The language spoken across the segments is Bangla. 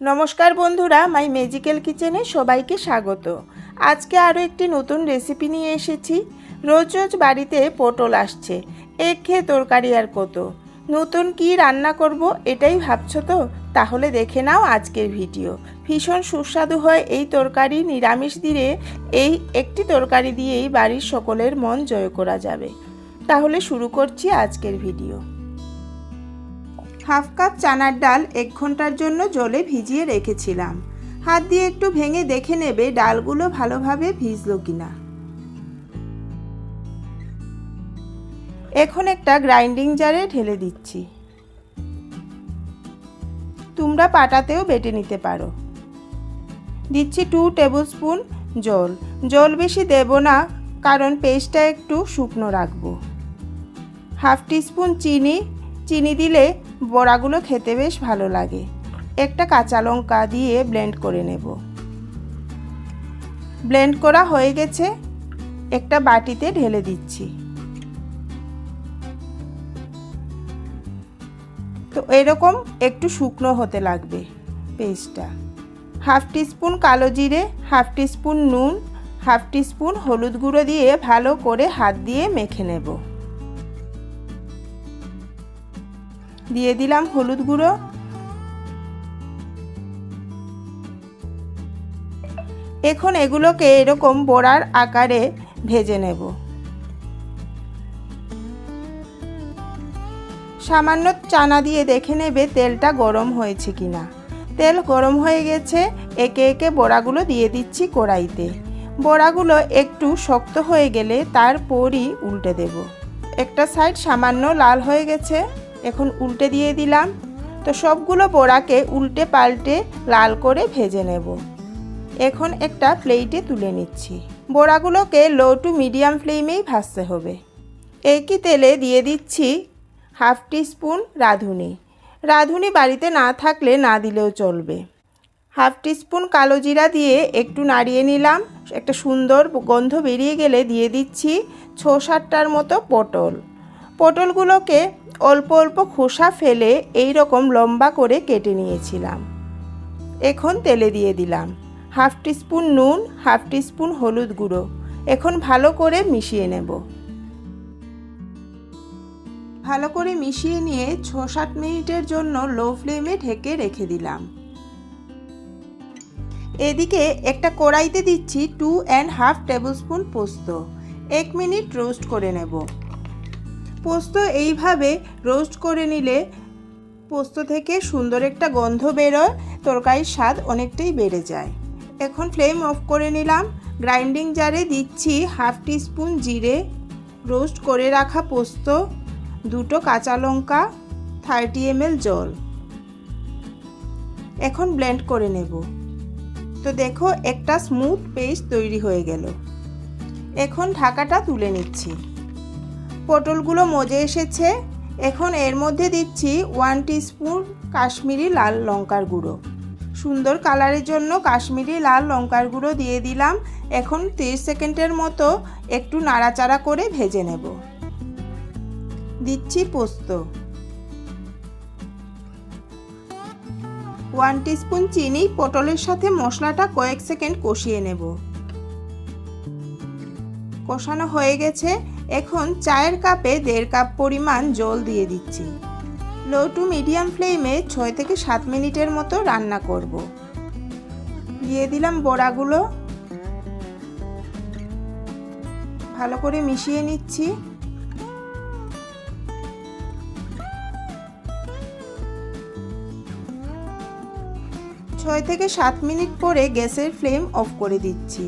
নমস্কার বন্ধুরা, মাই ম্যাজিক্যাল কিচেনে সবাইকে স্বাগত। আজকে আরও একটি নতুন রেসিপি নিয়ে এসেছি। রোজ রোজ বাড়িতে পটল আসছে, একঘেয়ে তরকারি আর কত। নতুন কি রান্না করব এটাই ভাবছো তো? তাহলে দেখে নাও আজকের ভিডিও। ভীষণ সুস্বাদু হয় এই তরকারি। নিরামিষ দিনে এই একটি তরকারি দিয়েই বাড়ির সকলের মন জয় করা যাবে। তাহলে শুরু করছি আজকের ভিডিও। হাফ কাপ চানার ডাল 1 ঘন্টার জন্য জলে ভিজিয়ে রেখেছিলাম। হাত দিয়ে একটু ভেঙে দেখে নেবে ডালগুলো ভালোভাবে ভিজলো কিনা। এখন একটা গ্রাইন্ডিং জারে ঢেলে দিচ্ছি। তোমরা পাটাতেও বেটে নিতে পারো। দিচ্ছি 2 টেবিলস্পুন জল। জল বেশি দেব না, কারণ পেস্টটা একটু শুকনো রাখবো। হাফ টিস্পুন চিনি দিলে বড়াগুলো খেতে বেশ ভালো লাগে। একটা কাঁচা লঙ্কা দিয়ে ব্লেন্ড করে নেব। ব্লেন্ড করা হয়ে গেছে, একটা বাটিতে ঢেলে দিচ্ছি। তো এরকম একটু শুকনো হতে লাগবে পেস্টটা। হাফ টিস্পুন কালো জিরে, হাফ টিস্পুন নুন, হাফ টিস্পুন হলুদ গুঁড়ো দিয়ে ভালো করে হাত দিয়ে মেখে নেব। দিয়ে দিলাম হলুদ গুঁড়ো। এখন এগুলোকে এরকম বড়ার আকারে ভেজে নেব। সামান্য চানা দিয়ে দেখে নেবে তেলটা গরম হয়েছে কিনা। তেল গরম হয়ে গেছে। একে একে বড়াগুলো দিয়ে দিচ্ছি কড়াইতে। বড়াগুলো একটু শক্ত হয়ে গেলে তারপরই উল্টে দেব। একটা সাইড সামান্য লাল হয়ে গেছে, এখন উল্টে দিয়ে দিলাম। তো সবগুলো বড়াকে উল্টে পাল্টে লাল করে ভেজে নেব। এখন একটা প্লেটে তুলে নিচ্ছি। বড়াগুলোকে লো টু মিডিয়াম ফ্লেমেই ভাজতে হবে। একই তেলে দিয়ে দিচ্ছি হাফ টিস্পুন রাঁধুনি। রাঁধুনি বাড়িতে না থাকলে না দিলেও চলবে। হাফ টিস্পুন কালো জিরা দিয়ে একটু নাড়িয়ে নিলাম। একটা সুন্দর গন্ধ বেরিয়ে গেলে দিয়ে দিচ্ছি 6-7টার মতো পটল। পটলগুলোকে অল্প অল্প খোসা ফেলে এই রকম লম্বা করে কেটে নিয়েছিলাম। এখন তেলে দিয়ে দিলাম হাফ টিস্পুন নুন, হাফ টিস্পুন হলুদ গুঁড়ো। এখন ভালো করে মিশিয়ে নেব। ভালো করে মিশিয়ে নিয়ে 6-7 মিনিটের জন্য লো ফ্লেমে ঢেকে রেখে দিলাম। এদিকে একটা কড়াইতে দিচ্ছি 2.5 টেবিলস্পুন পোস্ত। 1 মিনিট রোস্ট করে নেব। পোস্ত এইভাবে রোস্ট করে নিলে পোস্ত থেকে সুন্দর একটা গন্ধ বেরোয়, তরকারির স্বাদ অনেকটাই বেড়ে যায়। এখন ফ্লেম অফ করে নিলাম। গ্রাইন্ডিং জারে দিচ্ছি হাফ টিস্পুন জিরে, রোস্ট করে রাখা পোস্ত, 2টো কাঁচা লঙ্কা, 30 ml জল। এখন ব্লেন্ড করে নেব। তো দেখো একটা স্মুথ পেস্ট তৈরি হয়ে গেল। এখন ঢাকাটা তুলে নিচ্ছি। পটলগুলো মজে এসেছে। এখন এর মধ্যে দিচ্ছি 1 টিস্পুন কাশ্মীরি লাল লঙ্কার গুঁড়ো। সুন্দর কালারের জন্য কাশ্মীরি লাল লঙ্কার গুঁড়ো দিয়ে দিলাম। এখন 30 সেকেন্ডের মতো একটু নাড়াচাড়া করে ভেজে নেব। দিচ্ছি পোস্ত, 1 টিস্পুন চিনি। পটলের সাথে মশলাটা কয়েক সেকেন্ড কষিয়ে নেব। কষানো হয়ে গেছে। এখন চায়ের কাপে 1.5 কাপ পরিমাণ জল দিয়ে দিচ্ছি। লো টু মিডিয়াম ফ্লেমে 6 থেকে 7 মিনিটের মতো রান্না করব। দিয়ে দিলাম বড়াগুলো। ভালো করে মিশিয়ে নিচ্ছি। ছয় থেকে 7 মিনিট পরে গ্যাসের ফ্লেম অফ করে দিচ্ছি।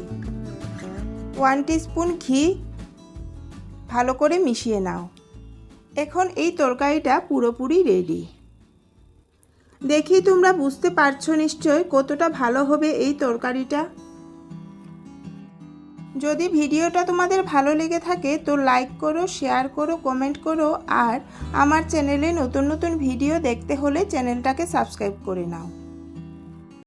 1 টিস্পুন ঘি ভালো করে মিশিয়ে নাও। এখন এই তরকারিটা পুরোপুরি রেডি। দেখি তোমরা বুঝতে পারছো নিশ্চয় কতটা ভালো হবে এই তরকারিটা। যদি ভিডিওটা তোমাদের ভালো লেগে থাকে তো লাইক করো, শেয়ার করো, কমেন্ট করো। আর আমার চ্যানেলে নতুন নতুন ভিডিও দেখতে হলে চ্যানেলটাকে সাবস্ক্রাইব করে নাও।